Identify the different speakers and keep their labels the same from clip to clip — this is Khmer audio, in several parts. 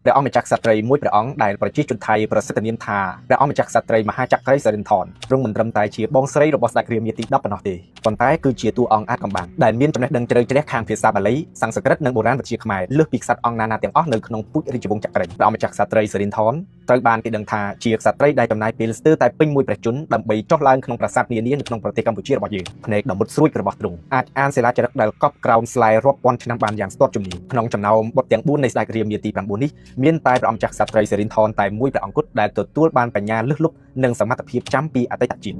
Speaker 1: ព្រះអង្គម្ចាស់ក្សត្រីមួយព្រះអង្គដែលប្រជាជនថៃប្រសិទ្ធនាមថាព្រះអង្គម្ចាស់ក្សត្រីមហាចក្រសិរិនធនទ្រង់មិនត្រឹមតែជាបងស្រីរបស់ស្ដេចរាមាទី10ប៉ុណ្ណោះទេប៉ុន្តែគឺជាតួអង្គអាចកំបាំងដែលមានចំណេះដឹងជ្រៅជ្រះខាងភាសាបាលីសំស្ក្រឹតនិងបុរាណវិទ្យាខ្មែរលើសពីក្សត្រអង្គណាៗទាំងអស់នៅក្នុងពូជរាជវង្សចក្ររីព្រះអង្គម្ចាស់ក្សត្រីសិរិនធនត្រូវបានគេដឹងថាជាក្សត្រីដែលចំណាយពេលស្ទើរតែពេញមួយព្រះជន្មដើម្បីចុះឡើងក្នុងប្រាសាទនានានៅក្នុងប្រទេសកម្ពុជារបស់យើងភ្នែកដ៏មុតស្រួចរបស់ទ្រង់អាចអានសិលាចារឹកដែលកប់ក្រោមស្លែរាប់ពាន់ឆ្នាំបានយ៉ាងស្ទាត់ជំនាញក្នុងចំណោមបុត្រទាំង4នៃស្ដេចរាមាទី9នេះមានតែព្រះអង្គម្ចាស់ក្សត្រីសិរិនធនតែមួយព្រះអង្គគត់ដែលទទួលបានបញ្ញាលើសលប់និងសមត្ថភាពចាំពីអតីតជាតិ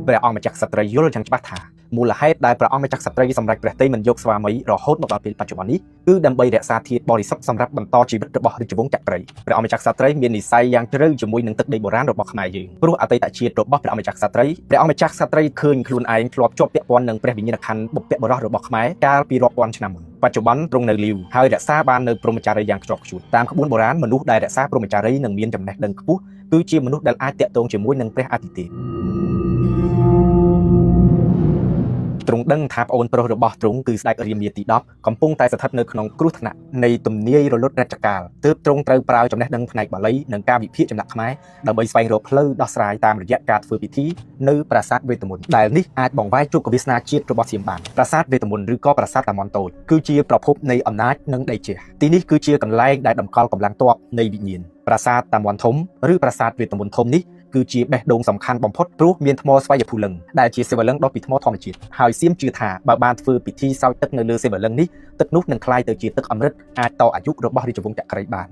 Speaker 1: ព្រះអង្គម្ចាស់ក្សត្រីយល់យ៉ាងច្បាស់ថាមូលហេតុដែលព្រះអង្គម្ចាស់ក្សត្រីសម្រេចព្រះតីមិនយកស្វាមីរហូតមកដល់ពេលបច្ចុប្បន្ននេះគឺដើម្បីរក្សាធាតុបរិសុទ្ធសម្រាប់បន្តជីវិតរបស់រាជវង្សចក្ររីព្រះអង្គម្ចាស់ក្សត្រីមាននិស្ស័យយ៉ាងជ្រៅជាមួយនឹងទឹកដីបុរាណរបស់ខ្មែរយើងព្រោះអតីតជាតិរបស់ព្រះអង្គម្ចាស់ក្សត្រីព្រះអង្គម្ចាស់ក្សត្រីឃើញខ្លួនឯងធ្លាប់ជាប់ពាក់ព័ន្ធនឹងព្រះវិញ្ញាណក្ខន្ធបុព្វបុរសរបស់ខ្មែរកាលពីរាប់ពាន់ឆ្នាំមុនបច្ចុប្បន្នទ្រង់នៅលីវហើយរក្សាបាននៅព្រហ្មចារីយ៍យ៉ាងខ្ជាប់ខ្ជួនតាមក្បួនបុរាណមនុស្សដែលរក្សាព្រហ្មចារីយ៍និងមានចំណេះដឹងខ្ពស់គឺជាមនុស្សដែលអាចតាក់ទងជាមួយនឹងព្រះអាទិទេពទ្រង់ដឹងថាប្អូនប្រុសរបស់ទ្រង់គឺស្ដេចរាមាទី10កំពុងតែស្ថិតនៅក្នុងគ្រោះថ្នាក់នៃទំនាយរលត់រជ្ជកាលទើបទ្រង់ត្រូវប្រើចំណេះដឹងផ្នែកបាលីនិងការវិភាគចម្លាក់ខ្មែរដើម្បីស្វែងរកផ្លូវដោះស្រាយតាមរយៈការធ្វើពិធីនៅប្រាសាទវេទមន្តដែលនេះអាចបង្វែរជោគវាសនាជាតិរបស់សៀមបានប្រាសាទវេទមន្តឬក៏ប្រាសាទតាម៉ុនតូចគឺជាប្រភពនៃអំណាចនិងដីជះទីនេះគឺជាកន្លែងដែលតម្កល់កម្លាំងទ័ពនៃវិញ្ញាណប្រាសាទតាម៉ុនធំឬប្រាសាទវេទមន្តធំនេះគឺជាបេះដូងសំខាន់បំផុតព្រោះមានថ្មស្វ័យភូលឹងដែលជាសិវលឹងដុតពីថ្មធម្មជាតិហើយសៀមជឿថាបើបានធ្វើពិធីសោចទឹកនៅលើសិវលឹងនេះទឹកនោះនឹងក្លាយទៅជាទឹកអមฤតអាចតអាយុរបស់រាជវង្សចក្ររីបាន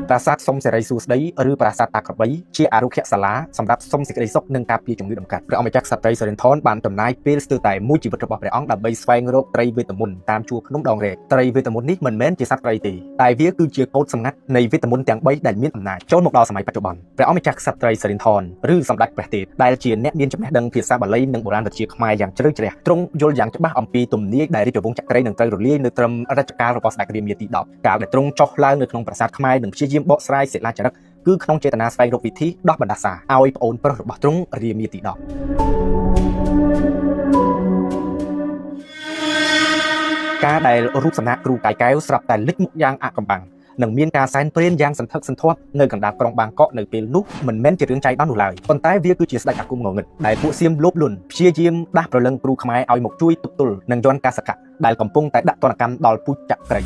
Speaker 1: ប្រាសាទសុំសេរីសួស្តីឬប្រាសាទតាក្របីជាអារុក្ខសាលាសម្រាប់សុំសេចក្តីសុខនិងការពារជំងឺតម្កាត់ព្រះអង្គម្ចាស់ក្សត្រីសិរិនធនបានចំណាយពេលស្ទើរតែមួយជីវិតរបស់ព្រះអង្គដើម្បីស្វែងរកត្រីវេទមន្តតាមជួរភ្នំដងរែកត្រីវេទមន្តនេះមិនមែនជាសត្វត្រីទេតែវាគឺជាកូដសម្ងាត់នៃវេទមន្តទាំង3ដែលមានអំណាចចូលមកដល់សម័យបច្ចុប្បន្នព្រះអង្គម្ចាស់ក្សត្រីសិរិនធនឬសម្ដេចព្រះទេពដែលជាអ្នកមានចំណេះដឹងភាសាបាលីនិងបុរាណវិទ្យាខ្មែរយ៉ាងជ្រៅជ្រះទ្រង់យល់យ៉ាងច្បាស់អំពីទំនាយដែលរាជវង្សចក្ររីនឹងត្រូវរលាយនៅត្រឹមរជ្ជកាលរបស់ស្ដេចរាមាទី10កាលដែលទ្រង់ចុះឡើងនៅក្នុងប្រាសាទខ្មែរនិងព្យាយាមបកស្រាយសិលាចារឹកគឺក្នុងចេតនាស្វែងរកវិធីដោះបណ្ដាសាឲ្យប្អូនប្រុសរបស់ទ្រង់រាមាទី10ការដែលរូបសំណាកគ្រូកាយកែវស្រាប់តែលេចមុខយ៉ាងអាក់កំបាំងនិងមានការសែនព្រេនយ៉ាងសន្ធឹកសន្ធាប់នៅកណ្ដាលក្រុងបាងកកនៅពេលនោះមិនមែនជារឿងចៃដន្យនោះឡើយប៉ុន្តែវាគឺជាស្ដេចអាគមងងឹតដែលពួកសៀមលោភលន់ព្យាយាមដាស់ប្រលឹងគ្រូខ្មែរឲ្យមកជួយទប់ទល់នឹងយន្តកាសកៈដែលកំពុងតែដាក់ទណ្ឌកម្មដល់ពូជចក្ររី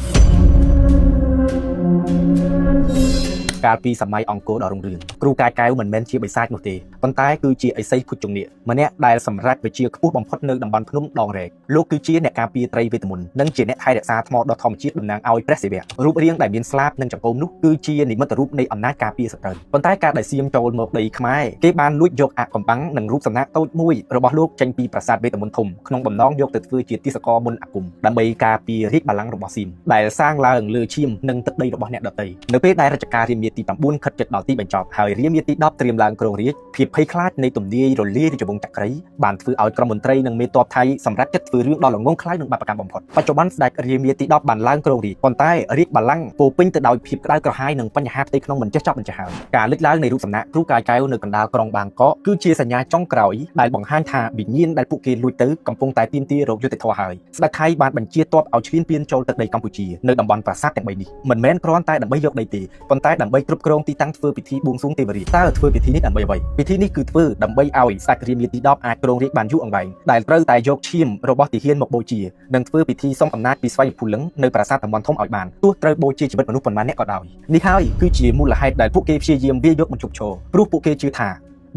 Speaker 1: កាលពីសម័យអង្គរដ៏រុងរឿងគ្រូកាយកែវមិនមែនជាបិសាចនោះទេប៉ុន្តែគឺជាឥសីភុជជំនាម្នាក់ដែលសម្រេចវិជ្ជាខ្ពស់បំផុតនៅតំបន់ភ្នំដងរែកលោកគឺជាអ្នកការពារត្រីវេទមន្តនិងជាអ្នកថែរក្សាថ្មដ៏ធម្មជាតិតំណាងឲ្យព្រះសិវៈរូបរាងដែលមានស្លាបនិងចង្កូមនោះគឺជានិមិត្តរូបនៃអំណាចការពារសត្រូវប៉ុន្តែការដែលសៀមចូលមកដីខ្មែរគេបានលួចយកអាកំបាំងនិងរូបសំណាកតូចមួយរបស់លោកចេញពីប្រាសាទវេទមន្តធំក្នុងបំណងយកទៅធ្វើជាទីសកលមុនអាគមដើម្បីការពាររាជបល្ល័ង្ករបស់សៀមដែលសាងឡើងលើឈាមនិងទឹកដីរបស់អ្នកដទៃនៅពេលដែលរជ្ជកាលរាមាទី9ខិតជិតដល់ទីបញ្ចប់ហើយរាមាទី10ត្រៀមឡើងគ្រងរាជ្យភាពភ័យខ្លាចនៃទំនាយរលាយរាជវង្សចក្ររីបានធ្វើឲ្យក្រុមមន្ត្រីនិងមេទ័ពថៃសម្រេចចិត្តធ្វើរឿងដ៏ល្ងង់ខ្លៅនិងបាបកម្មបំផុតបច្ចុប្បន្នស្ដេចរាមាទី10បានឡើងគ្រងរាជ្យប៉ុន្តែរាជបល្ល័ង្កពោពេញទៅដោយភាពក្តៅក្រហាយនិងបញ្ហាផ្ទៃក្នុងមិនចេះចប់មិនចេះហើយការលេចឡើងនៃរូបសំណាកគ្រូកាយកែវនៅកណ្ដាលក្រុងបាងកកគឺជាសញ្ញាចុងក្រោយដែលបង្ហាញថាវិញ្ញាណដែលពួកគេលួចទៅកំពុងតែទាមទាររកយុត្តិធម៌ហើយស្ដេចថៃបានបញ្ជាទ័ពឲ្យឈ្លានពានចូលទឹកដីកម្ពុជានៅតំបន់ប្រាសាទទាំង3នេះមិនមែនគ្រាន់តែដើម្បីយកដីទេប៉ុន្តែដើម្បីគ្រប់គ្រងទីតាំងធ្វើពិធីបួងសួងទេវរាជតើធ្វើពិធីនេះដើម្បីអ្វីពិធីនេះគឺធ្វើដើម្បីឲ្យស្ដេចរាមាទី10អាចគ្រងរាជ្យបានយូរអង្វែងដែលត្រូវតែយកឈាមរបស់ទាហានមកបូជានិងធ្វើពិធីសុំអំណាចពីស្វ័យភូលឹងនៅប្រាសាទតាម៉ុនធំឲ្យបានទោះត្រូវបូជាជីវិតមនុស្សប៉ុន្មានអ្នកក៏ដោយនេះហើយគឺជាមូលហេតុដែលពួកគេព្យាយាមវាយកមកជប់ឈរព្រោះពួកគេជឿថា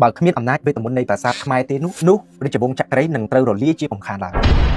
Speaker 1: បើគ្មានអំណាចវេទមន្តនៃប្រាសាទខ្មែរទេនោះរាជវង្សចក្ររីនឹងត្រូវរលាយជាកំខានឡើយ